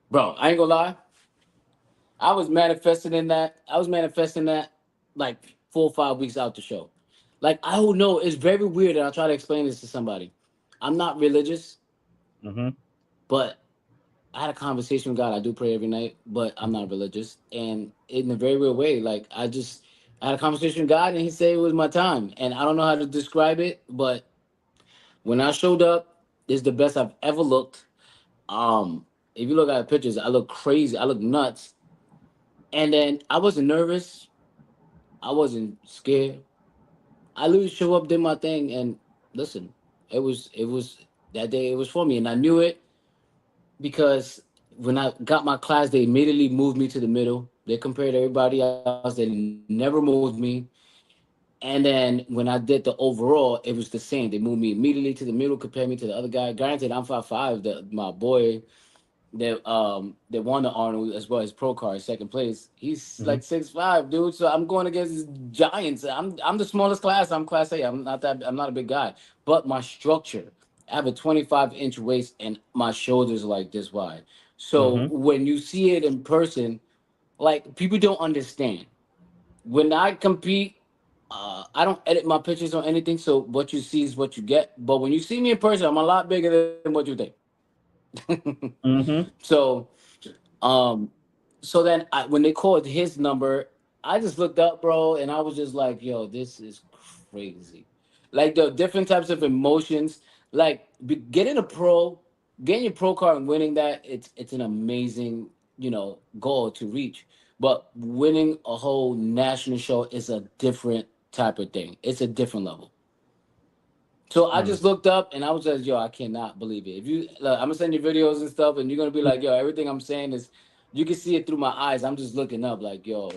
Bro, I ain't gonna lie. I was manifesting in that. I was manifesting that like 4 or 5 weeks out the show. Like I don't know. It's very weird, and I'll try to explain this to somebody. I'm not religious, Mm-hmm. but I had a conversation with God. I do pray every night, but I'm not religious. And in a very weird way, like I had a conversation with God and he said it was my time. And I don't know how to describe it, but when I showed up, it's the best I've ever looked. If you look at the pictures, I look crazy. I look nuts. And then I wasn't nervous. I wasn't scared. I literally show up, did my thing, and listen, it was that day it was for me. And I knew it because when I got my class, they immediately moved me to the middle. They compared everybody else. They never moved me. And then when I did the overall, it was the same. They moved me immediately to the middle, compared me to the other guy. Granted, I'm 5'5". My boy that won the Arnold as well as pro card second place. He's Mm-hmm. like 6'5", dude. So I'm going against these giants. I'm the smallest class. I'm class A. I'm not a big guy, but my structure. I have a 25-inch waist and my shoulders are like this wide. So Mm-hmm. when you see it in person, like people don't understand. When I compete, I don't edit my pictures or anything. So what you see is what you get. But when you see me in person, I'm a lot bigger than what you think. Mm-hmm. So um, so then when they called his number, I just looked up, bro, and I was just like, yo, this is crazy. Like the different types of emotions, like getting a pro, getting your pro card and winning that, it's an amazing, goal to reach. But winning a whole national show is a different type of thing. It's a different level. So I Mm. just looked up and I was just, yo, I cannot believe it. If you, look, I'm gonna send you videos and stuff, and you're gonna be like, yo, everything I'm saying is, you can see it through my eyes. I'm just looking up, like, yo,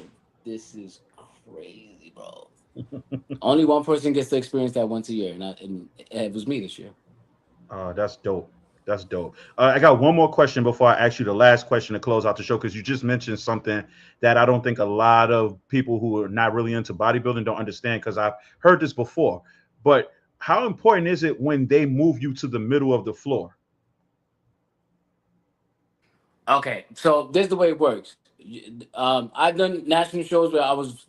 this is crazy, bro. Only one person gets to experience that once a year, and it was me this year. That's dope. That's dope. I got one more question before I ask you the last question to close out the show because you just mentioned something that I don't think a lot of people who are not really into bodybuilding don't understand because I've heard this before. But how important is it when they move you to the middle of the floor? Okay, so this is the way it works. I've done national shows where I was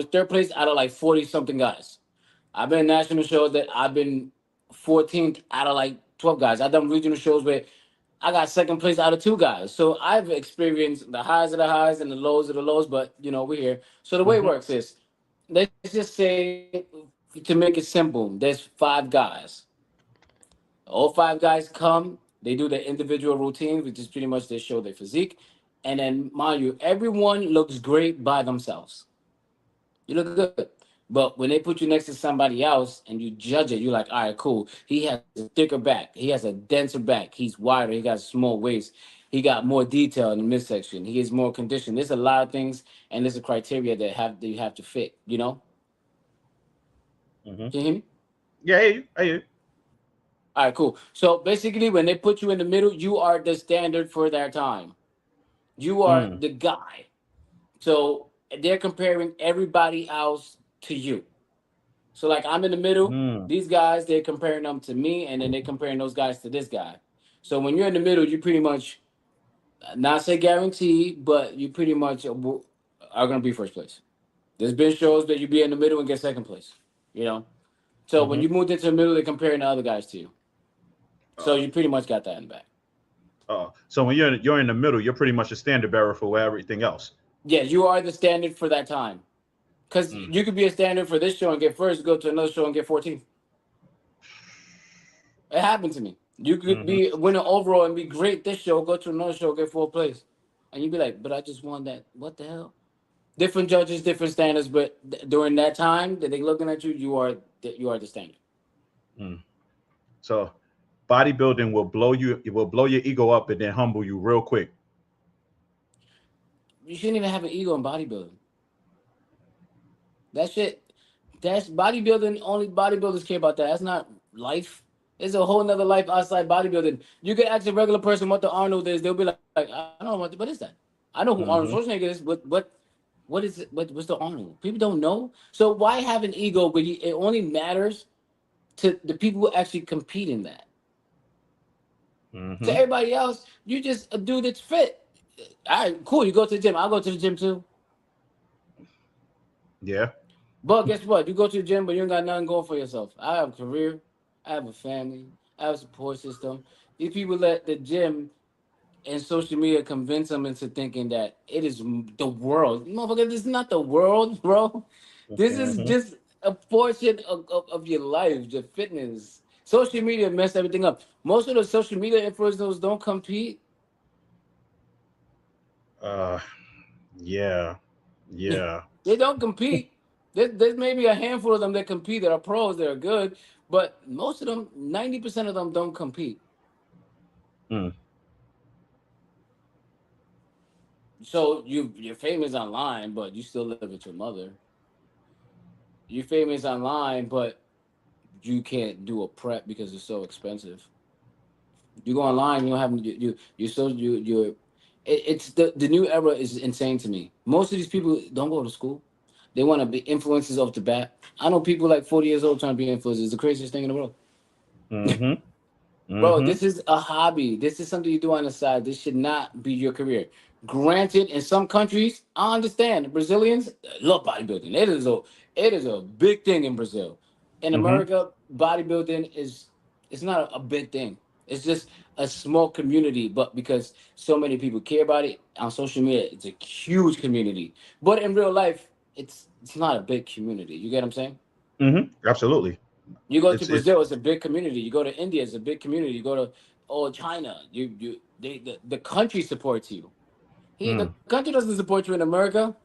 third place out of like 40 something guys. I've been in national shows that I've been 14th out of like 12 guys. I've done regional shows where I got second place out of two guys. So I've experienced the highs of the highs and the lows of the lows, but we're here. So the way it Mm-hmm. works is, let's just say, to make it simple, there's 5 guys. All 5 guys come, they do their individual routines, which is pretty much they show their physique. And then, mind you, everyone looks great by themselves. You look good. But when they put you next to somebody else and you judge it, you're like, all right, cool. He has a thicker back. He has a denser back. He's wider. He got a small waist. He got more detail in the midsection. He is more conditioned. There's a lot of things, and there's a criteria that you have to fit. Mm-hmm. Can you hear me? Yeah, I hear you. I hear you. All right, cool. So basically, when they put you in the middle, you are the standard for their time. You are Mm, the guy. So they're comparing everybody else to you. So like I'm in the middle. mm, These guys, they're comparing them to me, and then they're comparing those guys to this guy. So when you're in the middle, you pretty much, not say guaranteed, but you pretty much are gonna be first place. There's been shows that you be in the middle and get second place. You know. So when mm-hmm. you moved into the middle, they're comparing the other guys to you. So Uh, you pretty much got that in the back. so when you're in the middle, you're pretty much a standard bearer for everything else. Yeah, you are the standard for that time. Because Mm. you could be a standard for this show and get first, go to another show and get 14th. It happened to me. You could be win an overall and be great this show, go to another show, get fourth place, and you'd be like, "But I just won that. What the hell?" Different judges, different standards, but during that time that they looking at you, you are the standard. Mm. So bodybuilding will blow you, it will blow your ego up and then humble you real quick. You shouldn't even have an ego in bodybuilding. That shit, that's bodybuilding. Only bodybuilders care about that. That's not life. There's a whole nother life outside bodybuilding. You can ask a regular person what the Arnold is. They'll be like, I don't know what is that. I know who Arnold Mm-hmm. Schwarzenegger is, but what is it? What's the Arnold? People don't know. So why have an ego? But it only matters to the people who actually compete in that. To Mm-hmm. everybody else, you just a dude that's fit. All right, cool. You go to the gym. I'll go to the gym too. Yeah. But guess what? You go to the gym, but you ain't got nothing going for yourself. I have a career. I have a family. I have a support system. These people let the gym and social media convince them into thinking that it is the world. Motherfucker, this is not the world, bro. This is Mm-hmm. just a portion of your life, your fitness. Social media messed everything up. Most of the social media influencers don't compete. Uh, yeah. Yeah. They don't compete. There's maybe a handful of them that compete that are pros that are good, but most of them, 90% of them don't compete. Mm. So you're famous online, but you still live with your mother. You're famous online, but you can't do a prep because it's so expensive. You go online, you don't have you're so it's the new era is insane to me. Most of these people don't go to school. They want to be influencers off the bat. I know people like 40 years old trying to be influencers. It's the craziest thing in the world. Mm-hmm. Bro, Mm-hmm. this is a hobby. This is something you do on the side. This should not be your career. Granted, in some countries, I understand. Brazilians love bodybuilding. It is a big thing in Brazil. In Mm-hmm. America, bodybuilding is it's not a big thing. It's just a small community, but because so many people care about it on social media, it's a huge community. But in real life, it's not a big community. You get what I'm saying? Mm-hmm. Absolutely. You go to It's Brazil, it's a big community. You go to India, it's a big community. You go to China, the country supports you. Here, the mm, country doesn't support you in America.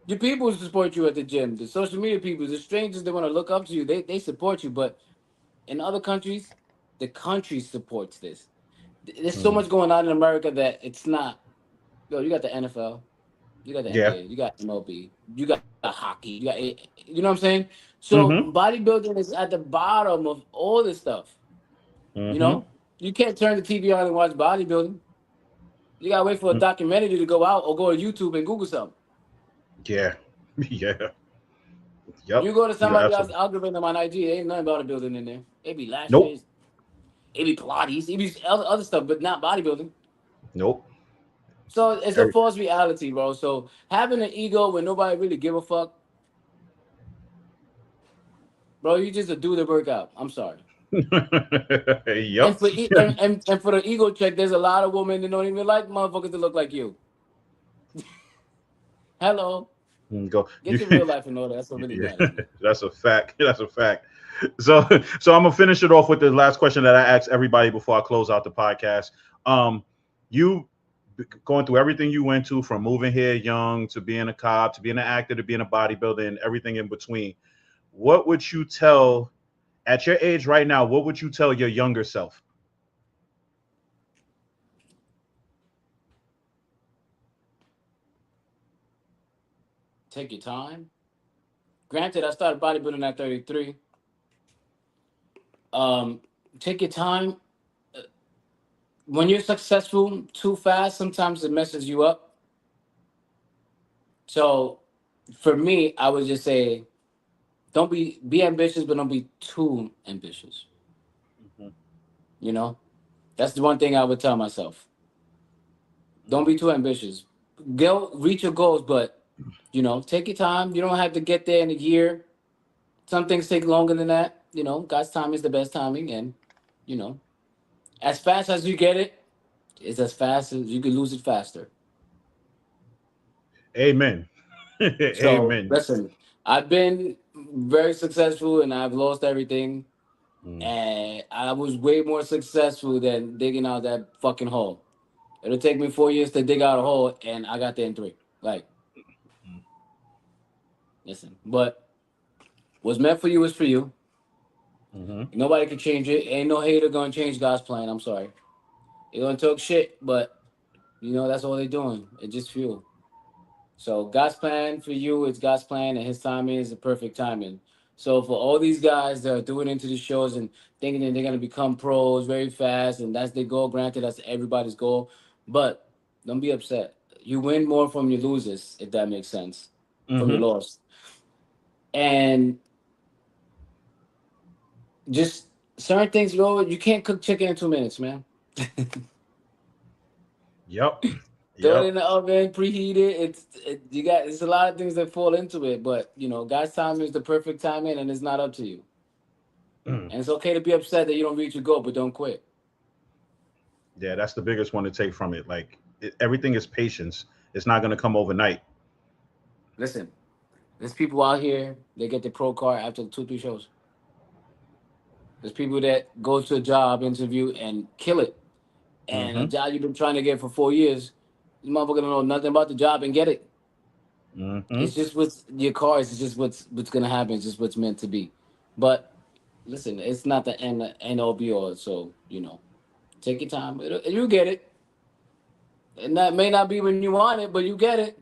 Your people support you at the gym. The social media people, the strangers that want to look up to you, they support you. But in other countries, the country supports this. There's so mm. much going on in America that it's not. Yo, you got the NFL, you got the Yeah. NBA, you got MLB, you got hockey, you know what I'm saying? So Mm-hmm. bodybuilding is at the bottom of all this stuff. You Mm-hmm. know, you can't turn the TV on and watch bodybuilding. You gotta wait for a documentary to go out or go to YouTube and Google something. Yeah. Yeah. Yep. You go to You somebody else's absolutely. algorithm on IG, ain't nothing bodybuilding in there. It be Nope. lashes, it be Pilates, it be other stuff, but not bodybuilding. Nope. So it's a Every- false reality, bro. So having an ego when nobody really give a fuck, bro, you just a dude that work out. I'm sorry. Yep. And for the ego check, there's a lot of women that don't even like motherfuckers that look like you. Hello. Go. Get your real life in order. That's what really Yeah, matters, man. that's a fact. That's a fact. So I'm gonna finish it off with the last question that I ask everybody before I close out the podcast. You going through everything you went to, from moving here young to being a cop to being an actor to being a bodybuilder and everything in between. What would you tell at your age right now? What would you tell your younger self? Take your time. Granted, I started bodybuilding at 33. Um, take your time. When you're successful too fast, sometimes it messes you up. So for me, I would just say don't be ambitious, but don't be too ambitious. Mhm. You know? That's the one thing I would tell myself. Don't be too ambitious. Go reach your goals, but take your time. You don't have to get there in a year. Some things take longer than that. God's time is the best timing, and you know, as fast as you get it, it's as fast as you can lose it faster. Amen. So Amen. listen, I've been very successful and I've lost everything. And I was way more successful than digging out that fucking hole. It'll take me 4 years to dig out a hole, and I got there in 3. Like, listen, but what's meant for you is for you. Nobody can change it. Ain't no hater gonna change God's plan. I'm sorry. They're gonna talk shit, but you know that's all they're doing. It's just fuel. So God's plan for you is God's plan, and His timing is the perfect timing. So for all these guys that are doing into the shows and thinking that they're gonna become pros very fast, and that's their goal. Granted, that's everybody's goal, but don't be upset. You win more from your losers, if that makes sense, from your loss. And just certain things, you can't cook chicken in 2 minutes, man. Yep. Throw it in the oven, preheat it. It's a lot of things that fall into it, but you know, God's timing is the perfect timing, and it's not up to you. And it's okay to be upset that you don't reach your goal, but don't quit. Yeah, that's the biggest one to take from it. Like everything is patience. It's not going to come overnight. Listen, there's people out here, they get their pro card after 2-3 shows. There's people that go to a job interview and kill it. And a job you've been trying to get for 4 years, this motherfucker don't know nothing about the job and get it. It's just what's your cards. It's just what's gonna happen. It's just what's meant to be. But listen, it's not the end all be all. So you know, take your time. You get it. And that may not be when you want it, but you get it.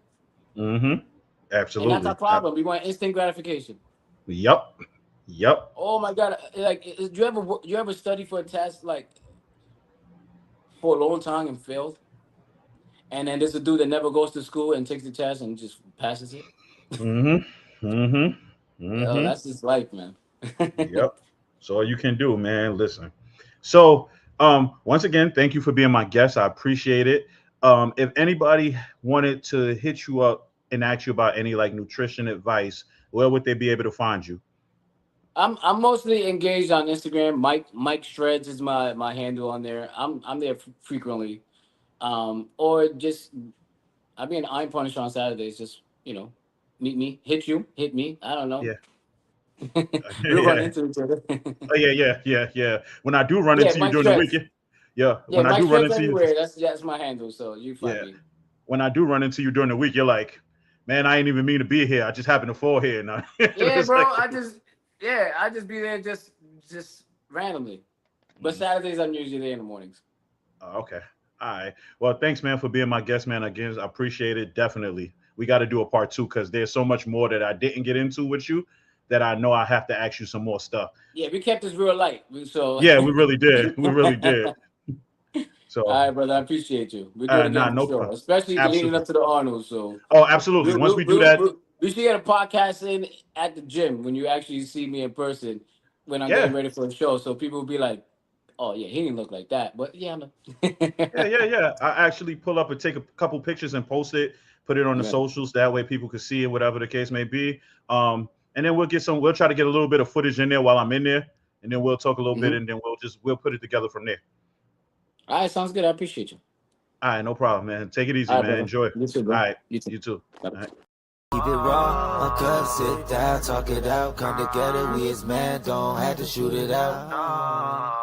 Absolutely. And that's our problem. We want instant gratification. Yep. Oh my God! Like, do you ever study for a test like for a long time and failed? And then there's a dude that never goes to school and takes the test and just passes it. Yo, that's just life, man. Yep. So all you can do, man. Listen. So once again, thank you for being my guest. I appreciate it. If anybody wanted to hit you up and ask you about any like nutrition advice, where would they be able to find you? I'm mostly engaged on Instagram. Mike Shreds is my handle on there. I'm there frequently. Or just I'll be in Iron Punisher on Saturdays. Just meet me, hit me. I don't know. Yeah. We'll run into each other. Oh yeah. When I do run into you Mike during the Shreds. week, yeah. Yeah, When I Mike do run Shreds into everywhere. you, That's my handle. So you find me. When I do run into you during the week, you're like, man, I ain't even mean to be here. I just happened to fall here. Now. Yeah, bro. Like, I just be there just randomly. But Saturdays I'm usually there in the mornings. Okay. All right. Well, thanks, man, for being my guest, man. Again, I appreciate it. Definitely. We got to do a part 2 because there's so much more that I didn't get into with you that I know I have to ask you some more stuff. Yeah, we kept this real light. So yeah, we really did. We really did. So all right, brother. I appreciate you. We do it again for sure. Especially leading up to the Arnold. So absolutely. Once we do that, we should get a podcast in at the gym when you actually see me in person when I'm getting ready for a show. So people will be like, "Oh yeah, he didn't look like that." But yeah, no. yeah. I actually pull up and take a couple pictures and post it, put it on the socials. That way people can see it, whatever the case may be. And then we'll try to get a little bit of footage in there while I'm in there, and then we'll talk a little bit, and then we'll put it together from there. All right, sounds good. I appreciate you. All right, no problem, man. Take it easy, right, man. brother. Enjoy. You too, bro. All right, you too. All right. Keep it raw, uncut, sit down, talk it out, come together, we as men don't have to shoot it out.